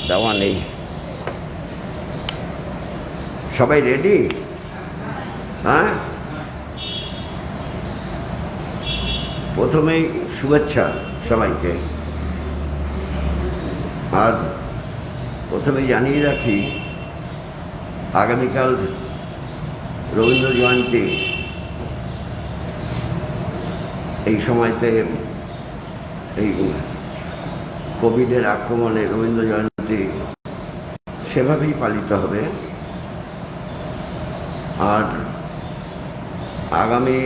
দেওয়া নেই। সবাই রেডি? হ্যাঁ, প্রথমেই শুভেচ্ছা সবাইকে। আর প্রথমে জানিয়ে রাখি, আগামীকাল রবীন্দ্র জয়ন্তী। এই সময়তে এই কোভিডের আক্রমণে রবীন্দ্র জয়ন্তী সেভাবেই পালিত হবে। আর আগামী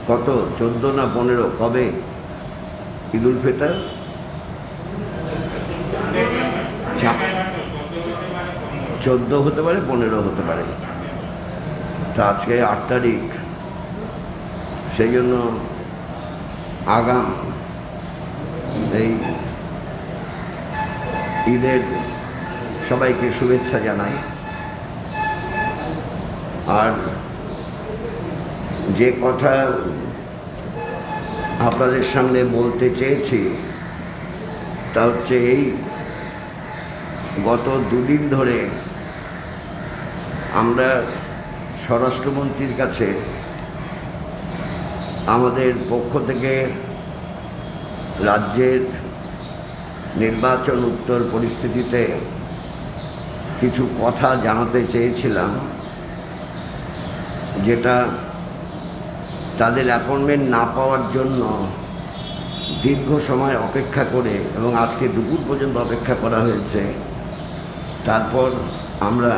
কত 14 না 15 কবে ঈদুল ফিতর? 14 হতে পারে, 15 হতে পারে। তা আজকে 8 তারিখ, সেই জন্য আগাম এই ঈদের সবাইকে শুভেচ্ছা জানাই। আর যে কথা আপনাদের সামনে বলতে চেয়েছি তা হচ্ছে, এই গত 2 দিন ধরে আমরা স্বরাষ্ট্রমন্ত্রীর কাছে আমাদের পক্ষ থেকে রাজ্যের নির্বাচন উত্তর পরিস্থিতিতে কিছু কথা জানাতে চেয়েছিলাম, যেটা তাদের অ্যাপয়েন্টমেন্ট না পাওয়ার জন্য দীর্ঘ সময় অপেক্ষা করে, এবং আজকে দুপুর পর্যন্ত অপেক্ষা করা হয়েছে। তারপর আমরা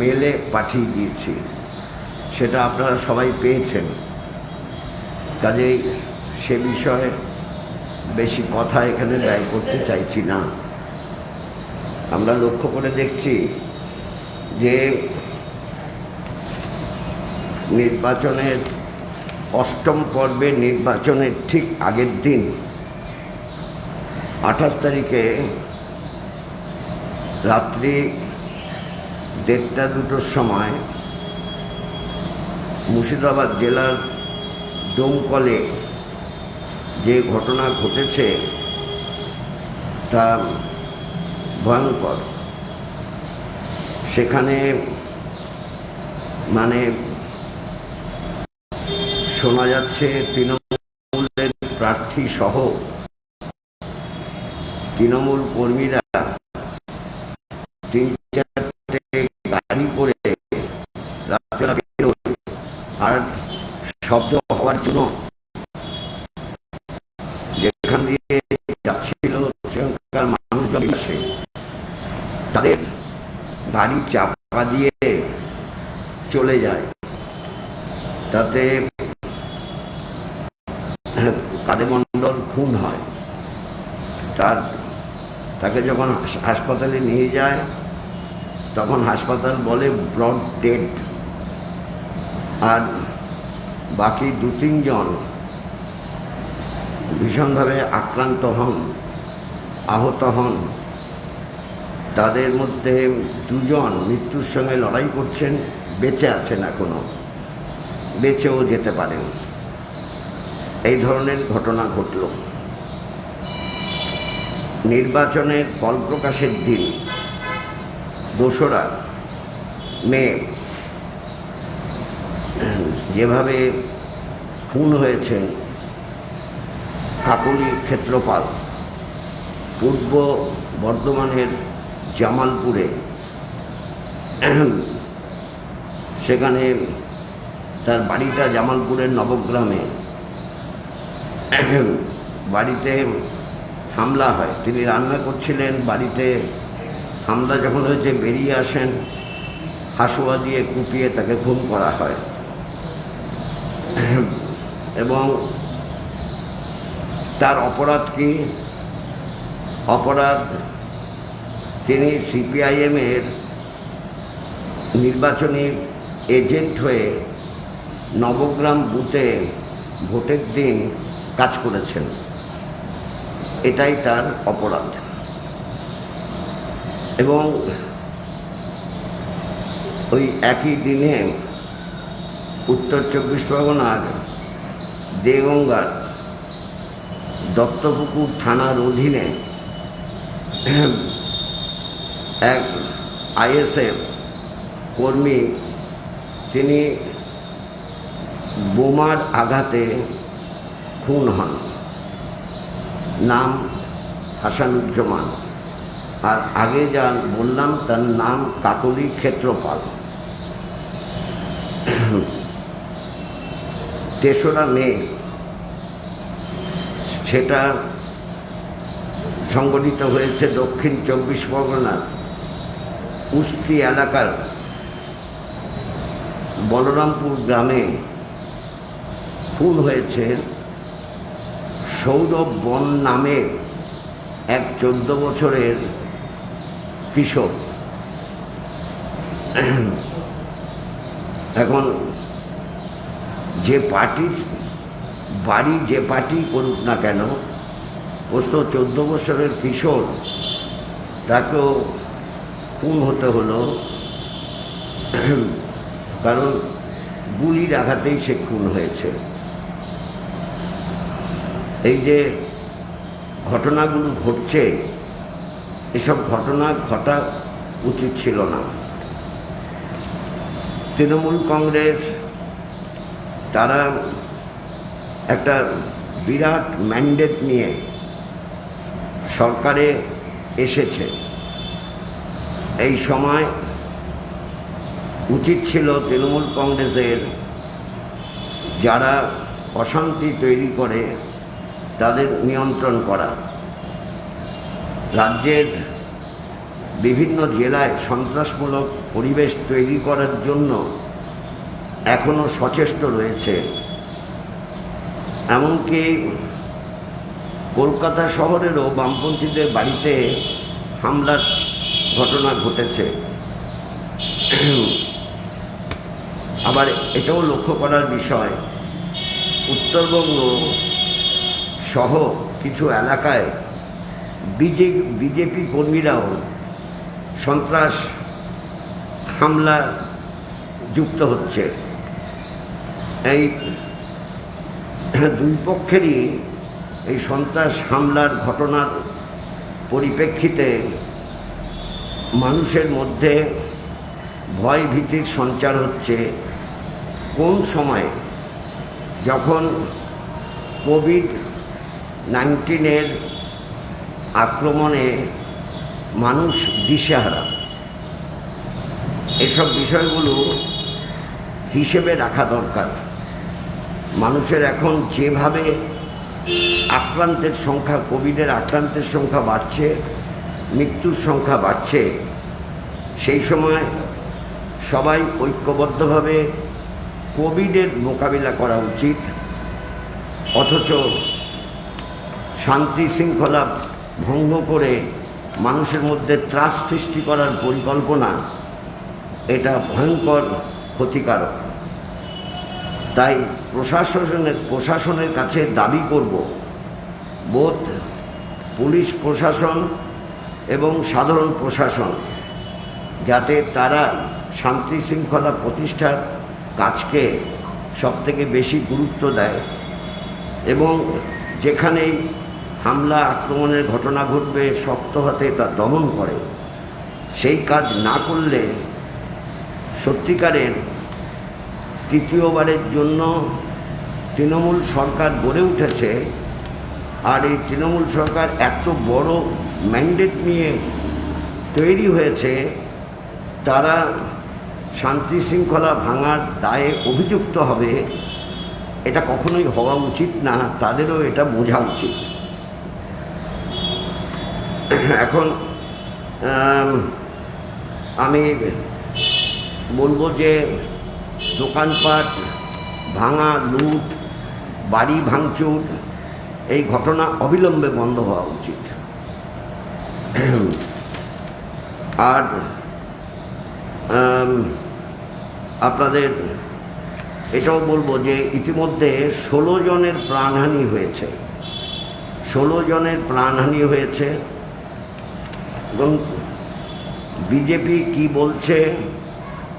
মেলে পাঠিয়ে দিয়েছি, সেটা আপনারা সবাই পেয়েছেন। কাজেই সে বিষয়ে বেশি কথা এখানে ব্যয় করতে চাইছি না। আমরা লক্ষ্য করে দেখছি যে নির্বাচনের 8ম পর্বে নির্বাচনের ঠিক আগের দিন 28 তারিখে রাত্রি 1:30-2টোর সময় মুর্শিদাবাদ জেলার ডোমকলে যে ঘটনা ঘটেছে তা ভয়ঙ্কর। সেখানে মানে শোনা যাচ্ছে তৃণমূলের প্রার্থী সহ তৃণমূল কর্মীরা 3-4টে গাড়ি করে আর শব্দ হওয়ার জন্য যেখান দিয়ে যাচ্ছিল সেখানকার মানুষজন এসে তাদের গাড়ি চাপা দিয়ে চলে যায়। তাতে কাদের মণ্ডল খুন হয়। তাকে যখন হাসপাতালে নিয়ে যায় তখন হাসপাতাল বলে ব্রড ডেড। আর বাকি 2-3 জন ভীষণভাবে আক্রান্ত হন, আহত হন। তাদের মধ্যে 2 জন মৃত্যুর সঙ্গে লড়াই করছেন, বেঁচে আছেন, এখনও বেঁচেও যেতে পারেন। এই ধরনের ঘটনা ঘটল। নির্বাচনের ফল প্রকাশের দিন 2রা মে যেভাবে খুন হয়েছেন কাকলি ক্ষেত্রপাল পূর্ব বর্ধমানের জামালপুরে, সেখানে তার বাড়িটা জামালপুরের নবগ্রামে, বাড়িতে হামলা হয়। তিনি রান্না করছিলেন, বাড়িতে হামলা যখন হয়েছে বেরিয়ে আসেন, হাসুয়া দিয়ে কুপিয়ে তাকে খুন করা হয়। এবং তার অপরাধ কি? অপরাধ, তিনি সিপিআইএমের নির্বাচনী এজেন্ট হয়ে নবগ্রাম বুথে ভোটের দিন কাজ করেছেন। এটাই তার অপরাধ। এবং ওই একই দিনে উত্তর 24 পরগনার দেগঙ্গার দত্তপুকুর থানার অধীনে এক আইএসএফ কর্মী, তিনি বোমার আঘাতে খুন হন। নাম হাসানুজ্জামান, আর আগে যা বললাম তার নাম কাকলি ক্ষেত্রপাল। 3রা মে সেটা সংগঠিত হয়েছে দক্ষিণ 24 পরগনার উস্তি এলাকার বলরামপুর গ্রামে। খুন হয়েছে সৌরভ বন নামে এক 14 বছরের কিশোর। এখন যে পার্টির বাড়ি যে পার্টি করুক না কেন, ও তো 14 বছরের কিশোর, তাকেও খুন হতে হলো, কারণ গুলির আঘাতেই সে খুন হয়েছে। এই যে ঘটনাগুলো ঘটছে, এসব ঘটনা ঘটা উচিত ছিল না। তৃণমূল কংগ্রেস তারা একটা বিরাট ম্যান্ডেট নিয়ে সরকারে এসেছে। এই সময় উচিত ছিল তৃণমূল কংগ্রেসের যারা অশান্তি তৈরি করে তাদের নিয়ন্ত্রণ করা। রাজ্যের বিভিন্ন জেলায় সন্ত্রাসমূলক পরিবেশ তৈরি করার জন্য এখনও সচেষ্ট রয়েছে। এমনকি কলকাতা শহরেরও বামপন্থীদের বাড়িতে হামলার ঘটনা ঘটেছে। আবার এটাও লক্ষ্য করার বিষয়, উত্তরবঙ্গ সহ কিছু এলাকায় বিজেপি কর্মীরাও সন্ত্রাস হামলা যুক্ত হচ্ছে। এই দুই পক্ষেরই এই সন্ত্রাস হামলার ঘটনার পরিপ্রেক্ষিতে মানুষের মধ্যে ভয় ভীতির সঞ্চার হচ্ছে। কোন সময়ে যখন কোভিড-19 আক্রমণে মানুষ দিশেহারা, এসব বিষয়গুলো হিসেবে রাখা দরকার। মানুষের এখন যেভাবে আক্রান্তের সংখ্যা, কোভিডের আক্রান্তের সংখ্যা বাড়ছে, মৃত্যুর সংখ্যা বাড়ছে, সেই সময় সবাই ঐক্যবদ্ধভাবে কোভিডের মোকাবিলা করা উচিত। অথচ শান্তি শৃঙ্খলা ভঙ্গ করে মানুষের মধ্যে ত্রাস সৃষ্টি করার পরিকল্পনা, এটা ভয়ঙ্কর ক্ষতিকারক। তাই প্রশাসনের কাছে দাবি করব, বোধ পুলিশ প্রশাসন এবং সাধারণ প্রশাসন, যাতে তারা শান্তি শৃঙ্খলা প্রতিষ্ঠার কাজকে সবথেকে বেশি গুরুত্ব দেয় এবং যেখানেই হামলা আক্রমণের ঘটনা ঘটবে শক্ত হাতে তা দমন করে। সেই কাজ না করলে সত্যিকারের তৃতীয়বারের জন্য তৃণমূল সরকার গড়ে উঠেছে, আর এই তৃণমূল সরকার এত বড় ম্যান্ডেট নিয়ে তৈরি হয়েছে, তারা শান্তি শৃঙ্খলা ভাঙার দায়ে অভিযুক্ত হবে। এটা কখনোই হওয়া উচিত না, তাদেরও এটা বোঝা উচিত। এখন আমি বলবো যে দোকানপাট ভাঙা, লুট, বাড়ি ভাঙচুর, এই ঘটনা অবিলম্বে বন্ধ হওয়া উচিত। আর আপনাদের এটাও বলবো যে ইতিমধ্যে 16 জনের প্রাণহানি হয়েছে। 16 জনের প্রাণহানি হয়েছে এবং বিজেপি কি বলছে,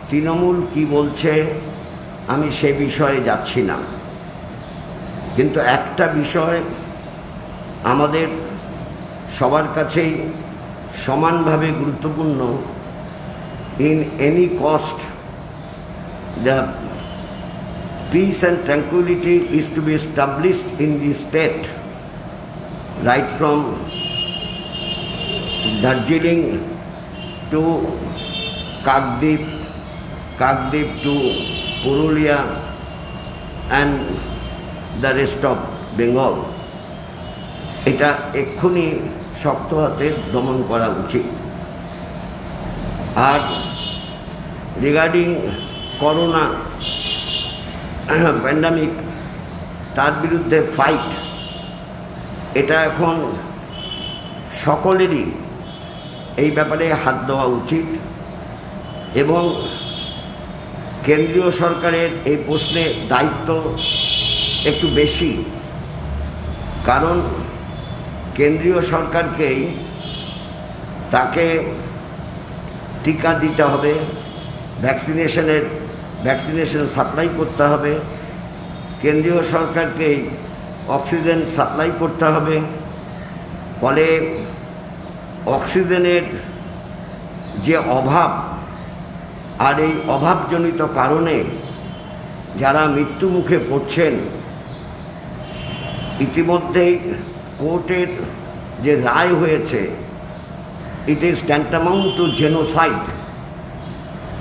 তৃণমূল কি বলছে, আমি সে বিষয়ে যাচ্ছি না। কিন্তু একটা বিষয় আমাদের সবার কাছেই সমানভাবে গুরুত্বপূর্ণ। In any cost the peace and tranquility is to be established in the state, right from Darjeeling to Kakdip, Kakdip to Purulia and the rest of Bengal. এটা এক্ষুনি শক্ত হাতে দমন করা উচিত। আর রিগার্ডিং করোনা প্যান্ডামিক, তার বিরুদ্ধে ফাইট, এটা এখন সকলেরই এই ব্যাপারে হাত দেওয়া উচিত। এবং কেন্দ্রীয় সরকারের এই প্রশ্নে দায়িত্ব একটু বেশি, কারণ কেন্দ্রীয় সরকারকেই তাকে টিকা দিতে হবে, ভ্যাকসিনেশন সাপ্লাই করতে হবে, কেন্দ্রীয় সরকারকেই অক্সিজেন সাপ্লাই করতে হবে। ফলে অক্সিজেনের যে অভাব, আর এই অভাবজনিত কারণে যারা মৃত্যুমুখে পড়ছেন, ইতিমধ্যেই কোর্টের যে রায় হয়েছে, it is tantamount to genocide.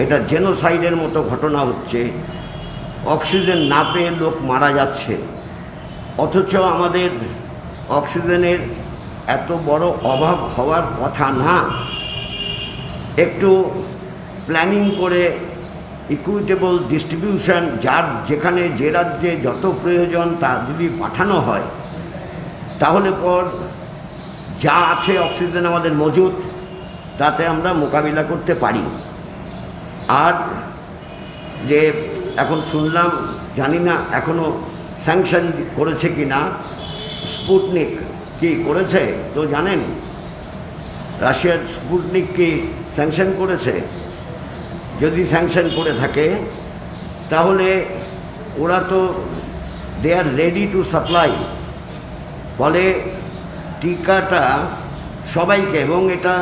এটা জেনোসাইডের মতো ঘটনা হচ্ছে। অক্সিজেন না পেয়ে লোক মারা যাচ্ছে, অথচ আমাদের অক্সিজেনের এত বড় অভাব হওয়ার কথা না। একটু প্ল্যানিং করে ইকুইটেবল ডিস্ট্রিবিউশন, যার যেখানে যে রাজ্যে যত প্রয়োজন তা যদি পাঠানো হয়, তাহলে পর যা আছে অক্সিজেন আমাদের মজুদ, তাতে আমরা মোকাবিলা করতে পারি। আর যে এখন শুনলাম, জানি না এখনও স্যাংশন করেছে কি না, স্পুটনিক কি করেছে তো জানেন? রাশিয়ার স্পুটনিক কি স্যাংশন করেছে? যদি স্যাংশন করে থাকে তাহলে ওরা তো দে আর রেডি টু সাপ্লাই। ফলে টিকাটা সবাইকে, এবং এটা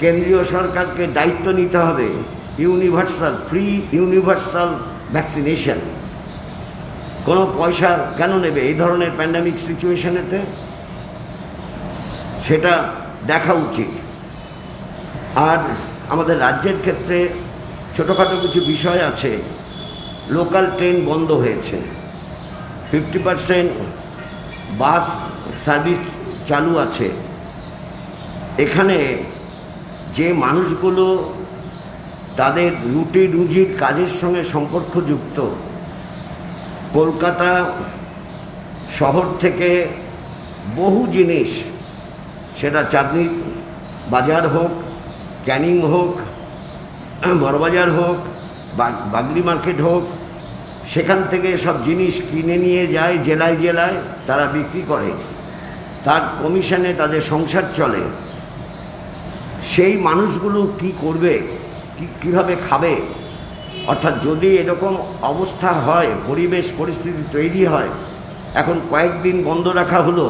কেন্দ্রীয় সরকারকে দায়িত্ব নিতে হবে, ইউনিভার্সাল, ফ্রি ইউনিভার্সাল ভ্যাকসিনেশন। কোনো পয়সা কেন নেবে এই ধরনের প্যান্ডামিক সিচুয়েশনেতে? সেটা দেখা উচিত। আর আমাদের রাজ্যের ক্ষেত্রে ছোটোখাটো কিছু বিষয় আছে। লোকাল ট্রেন বন্ধ হয়েছে, 50% বাস সার্ভিস চালু আছে। এখানে যে মানুষগুলো তাদের রুটি রুজির কাজের সঙ্গে সম্পর্কযুক্ত, কলকাতা শহর থেকে বহু জিনিস, সেটা চাঁদনি বাজার হোক, ক্যানিং হোক, বড়বাজার হোক, বাগলি মার্কেট হোক, সেখান থেকে সব জিনিস কিনে নিয়ে যায় জেলায় জেলায়, তারা বিক্রি করে, তার কমিশনে তাদের সংসার চলে। সেই মানুষগুলো কি করবে, কীভাবে খাবে? অর্থাৎ যদি এরকম অবস্থা হয়, পরিবেশ পরিস্থিতি তৈরি হয়, এখন কয়েকদিন বন্ধ রাখা হলো,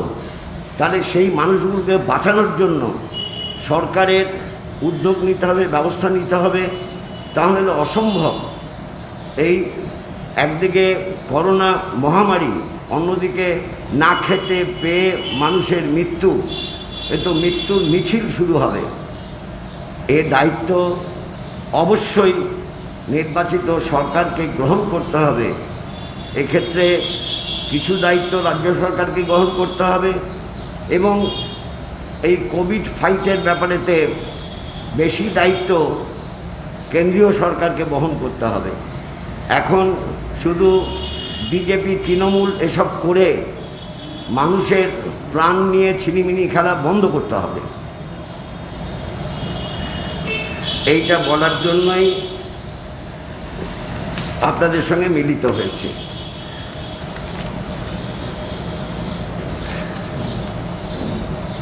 তাহলে সেই মানুষগুলোকে বাঁচানোর জন্য সরকারের উদ্যোগ নিতে হবে, ব্যবস্থা নিতে হবে। তাহলে অসম্ভব। এই একদিকে করোনা মহামারী, অন্যদিকে না খেতে পেয়ে মানুষের মৃত্যু, এ তো মৃত্যুর মিছিল শুরু হবে। এ দায়িত্ব অবশ্যই নির্বাচিত সরকারকে গ্রহণ করতে হবে। এক্ষেত্রে কিছু দায়িত্ব রাজ্য সরকারকে গ্রহণ করতে হবে, এবং এই কোভিড ফাইটের ব্যাপারেতে বেশি দায়িত্ব কেন্দ্রীয় সরকারকে বহন করতে হবে। এখন শুধু বিজেপি, তৃণমূল এসব করে মানুষের প্রাণ নিয়ে ছিনিমিনি খেলা বন্ধ করতে হবে। এইটা বলার জন্যই আপনাদের সঙ্গে মিলিত হয়েছে।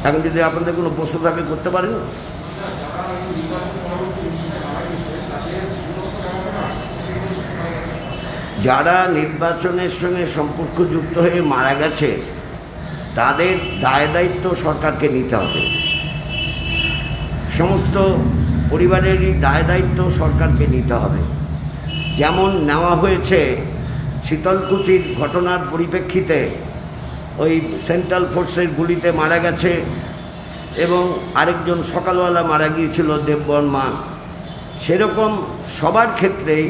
এখন যদি আপনাদের কোনো প্রশ্ন থাকে করতে পারেন। যারা নির্বাচনের সঙ্গে সম্পর্কযুক্ত হয়ে মারা গেছে, তাদের দায় দায়িত্ব সরকারকে নিতে হবে। সমস্ত পরিবারেরই দায় দায়িত্ব সরকারকে নিতে হবে। যেমন নেওয়া হয়েছে শীতলকুচির ঘটনার পরিপ্রেক্ষিতে, ওই সেন্ট্রাল ফোর্সের গুলিতে মারা গেছে এবং আরেকজন সকালবেলা মারা গিয়েছিল দেববর্মা, সেরকম সবার ক্ষেত্রেই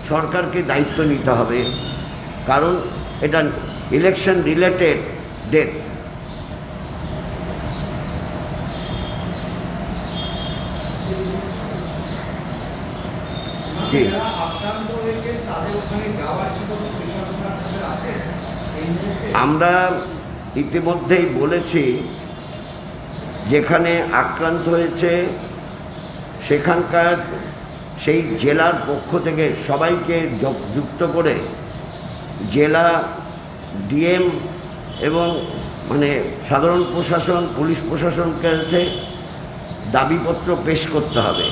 সরকারকে দায়িত্ব নিতে হবে, কারণ এটা ইলেকশন রিলেটেড ডেথ। আমরা ইতিমধ্যেই বলেছি, যেখানে আক্রান্ত হয়েছে সেখানকার সেই জেলার পক্ষ থেকে সবাইকে যুক্ত করে জেলা ডিএম এবং মানে সাধারণ প্রশাসন, পুলিশ প্রশাসনকে কাছে দাবিপত্র পেশ করতে হবে।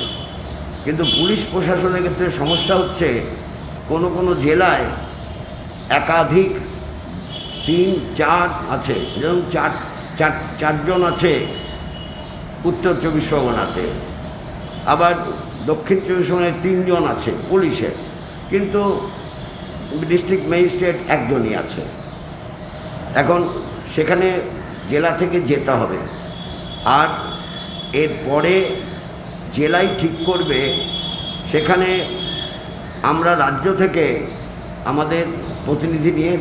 কিন্তু পুলিশ প্রশাসনের ক্ষেত্রে সমস্যা হচ্ছে, কোনো কোনো জেলায় একাধিক 3-4 আছে, যেমন চারজন আছে উত্তর 24 পরগনাতে, আবার দক্ষিণ 24 পরগনায় 3 জন আছে পুলিশের, কিন্তু ডিস্ট্রিক্ট ম্যাজিস্ট্রেট একজনই আছে। এখন সেখানে জেলা থেকে যেতে হবে, আর এরপরে জেলাই ঠিক করবে। সেখানে আমরা রাজ্য থেকে আমাদের প্রতিনিধি নিয়ে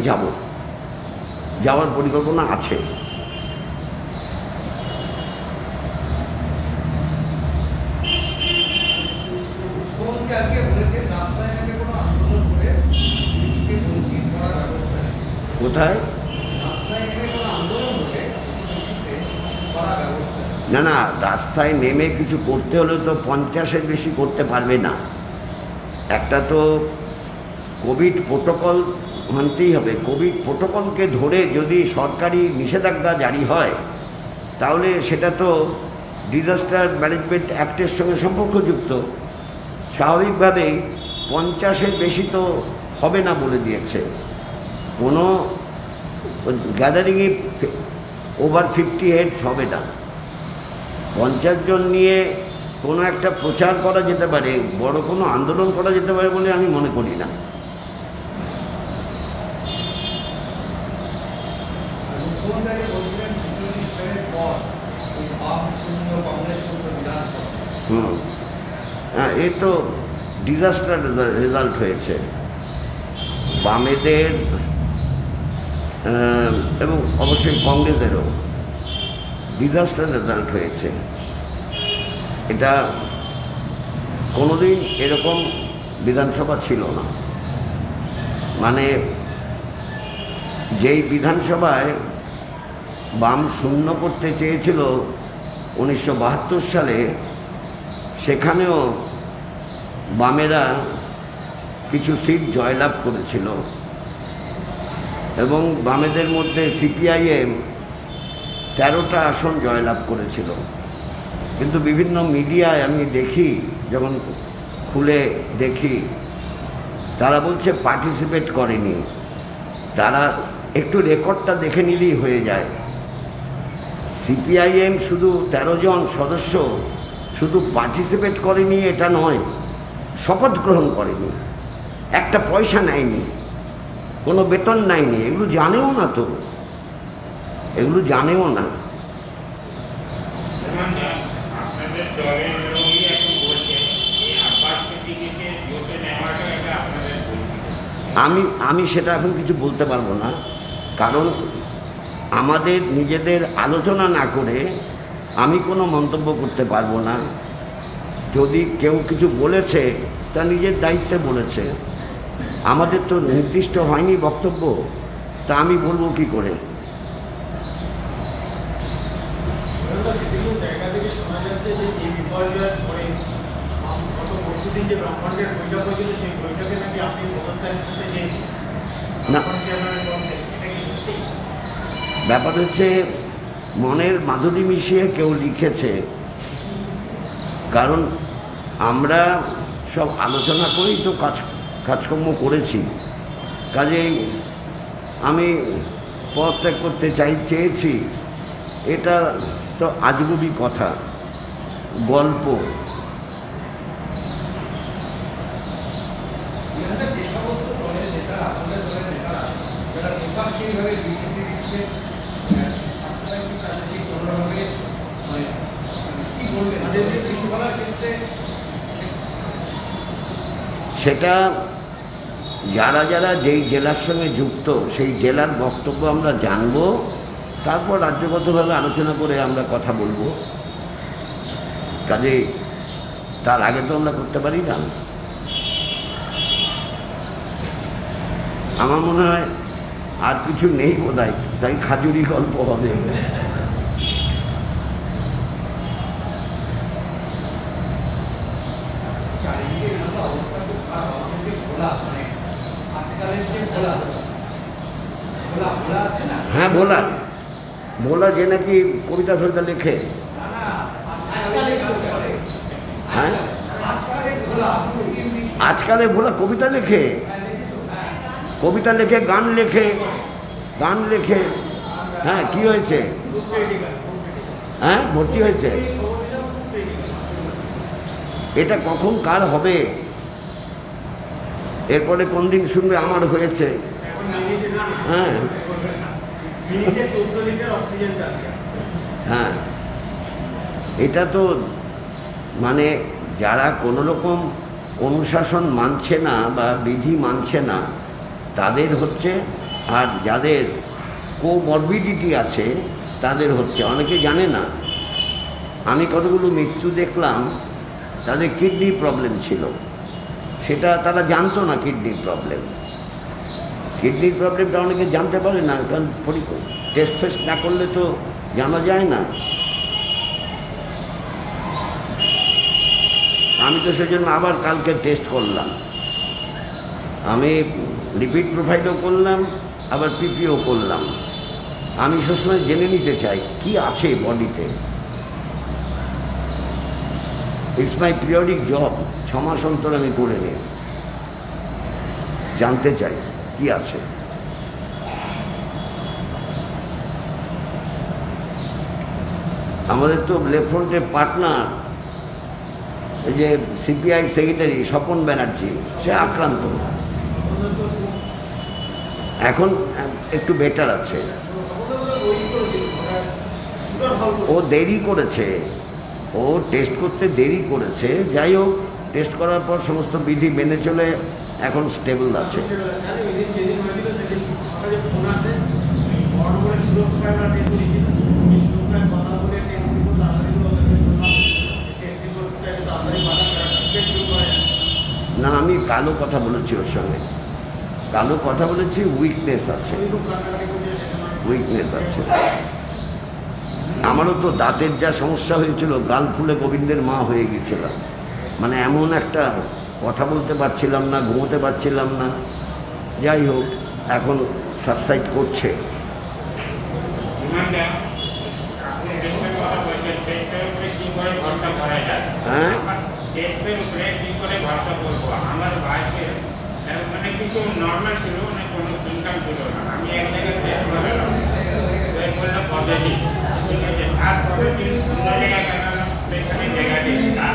যাওয়ার পরিকল্পনা আছে। কোথায়? না না, রাস্তায় নেমে কিছু করতে হলে তো 50-এর বেশি করতে পারবে না। একটা তো কোভিড প্রোটোকল মানতেই হবে। কোভিড প্রোটোকলকে ধরে যদি সরকারি নিষেধাজ্ঞা জারি হয়, তাহলে সেটা তো ডিজাস্টার ম্যানেজমেন্ট অ্যাক্টের সঙ্গে সম্পর্কযুক্ত। স্বাভাবিকভাবেই 50-এর বেশি তো হবে না বলে দিয়েছে। কোনো গ্যাদারিংয়ে ওভার 50 হেডস হবে না। 50 জন নিয়ে কোনো একটা প্রচার করা যেতে পারে, বড় কোনো আন্দোলন করা যেতে পারে বলে আমি মনে করি না। হ্যাঁ, এ তো ডিজাস্টার রেজাল্ট হয়েছে বামেদের এবং অবশ্যই কংগ্রেসেরও ডিজাস্টার রেজাল্ট হয়েছে। এটা কোনোদিন এরকম বিধানসভা ছিল না। মানে যেই বিধানসভায় বাম শূন্য করতে চেয়েছিল 1972 সালে, সেখানেও বামেরা কিছু সিট জয়লাভ করেছিল এবং বামেদের মধ্যে সিপিআইএম 13টা আসন জয়লাভ করেছিল। কিন্তু বিভিন্ন মিডিয়ায় আমি দেখি, যখন খুলে দেখি, তারা বলছে পার্টিসিপেট করেনি। তারা একটু রেকর্ডটা দেখে নিলেই হয়ে যায়। সিপিআইএম শুধু 13 জন সদস্য শুধু পার্টিসিপেট করেনি এটা নয়, শপথ গ্রহণ করেনি, একটা পয়সা নেয়নি, কোনো বেতন নেয়নি। এগুলো জানেও না, তো এগুলো জানেও না। আমি সেটা এখন কিছু বলতে পারবো না, কারণ আমাদের নিজেদের আলোচনা না করে আমি কোনো মন্তব্য করতে পারবো না। যদি কেউ কিছু বলেছে তা নিজের দায়িত্বে বলেছে, আমাদের তো নির্দিষ্ট হয়নি বক্তব্য, তা আমি বলবো কি করে? না, ব্যাপার হচ্ছে মনের মাধুরী মিশিয়ে কেউ লিখেছে, কারণ আমরা সব আলোচনা করেই তো কাজকর্ম করেছি। কাজেই আমি পদত্যাগ করতে চেয়েছি, এটা তো আজগুবি কথা। গল্প। যে সমস্ত দলের নেতারা, আমাদের দলের নেতারা যারা প্রকাশ্যভাবে বিজেপি দিচ্ছে, আপনারা কি তাদের সেই কোনোভাবে কি বলবেন তাদের যে শৃঙ্খলার ক্ষেত্রে? সেটা যারা যারা যেই জেলার সঙ্গে যুক্ত সেই জেলার বক্তব্য আমরা জানব, তারপর রাজ্যগতভাবে আলোচনা করে আমরা কথা বলবো। কাজে তার আগে তো আমরা করতে পারি না। আমার মনে হয় আর কিছু নেই বোধহয়, তাই খাজুরি গল্প হবে। চারিদিকে এরকম অবস্থা খুব খারাপ। আমাদের যে ভোলা, মানে আজকালের যে ভোলা ভোলা ভোলা আছে না, হ্যাঁ, ভোলা যে নাকি কবিতা ফবিতা লেখে। না না, আজকালের কাজ করে। হ্যাঁ, আজকালের ভোলা আজকালে ভোলা কবিতা লেখে, কবিতা লেখে, গান লেখে। হ্যাঁ, কি হয়েছে? হ্যাঁ, ভর্তি হয়েছে। এটা কখন কার হবে? এরপরে কোন দিন শুনবে আমার হয়েছে? হ্যাঁ হ্যাঁ, এটা তো মানে যারা কোনো রকম অনুশাসন মানছে না বা বিধি মানছে না তাদের হচ্ছে, আর যাদের কোমরবিডিটি আছে তাদের হচ্ছে। অনেকে জানে না, আমি কতগুলো মৃত্যু দেখলাম, তাদের কিডনি প্রবলেম ছিল, সেটা তারা জানতো না। কিডনির প্রবলেমটা অনেকে জানতে পারে না, কারণ টেস্ট ফেস্ট না করলে তো জানা যায় না। আমি তো সেজন্য আবার কালকে টেস্ট করলাম, আমি লিপিড প্রোফাইলও করলাম, আবার পিপিও করলাম। আমি সবসময় জেনে নিতে চাই কি আছে বডিতে। ইটস মাই পিরিয়ডিক জব, 6 মাস অন্তর আমি করে নিই, জানতে চাই কি আছে। আমাদের তো লেফট ফ্রন্টের পার্টনার, এই যে সিপিআই সেক্রেটারি স্বপন ব্যানার্জি, সে আক্রান্ত। এখন একটু বেটার আছে। ও দেরি করেছে, ও টেস্ট করতে দেরি করেছে। যাই হোক, টেস্ট করার পর সমস্ত বিধি মেনে চলে এখন স্টেবল আছে। না, আমি কালো কথা বলেছি ওর সঙ্গে, কালো কথা বলেছি। উইকনেস আছে। আমারও তো দাঁতের যা সমস্যা হয়েছিল, গাল ফুলে গোবিন্দের মা হয়ে গেছিলাম। মানে এমন একটা কথা বলতে পারছিলাম না, ঘুমোতে পারছিলাম না। যাই হোক, এখন সাবসাইড করছে। হ্যাঁ, মানে কিছু নর্মাল ছিল, মানে কোনো ইনকাম ছিল না। আমি এক জায়গায় টেস্ট করালাম, পজিটিভ, ঠিক আছে। তারপরে অন্য জায়গায় গেলাম, সেখানে নেগেটিভ।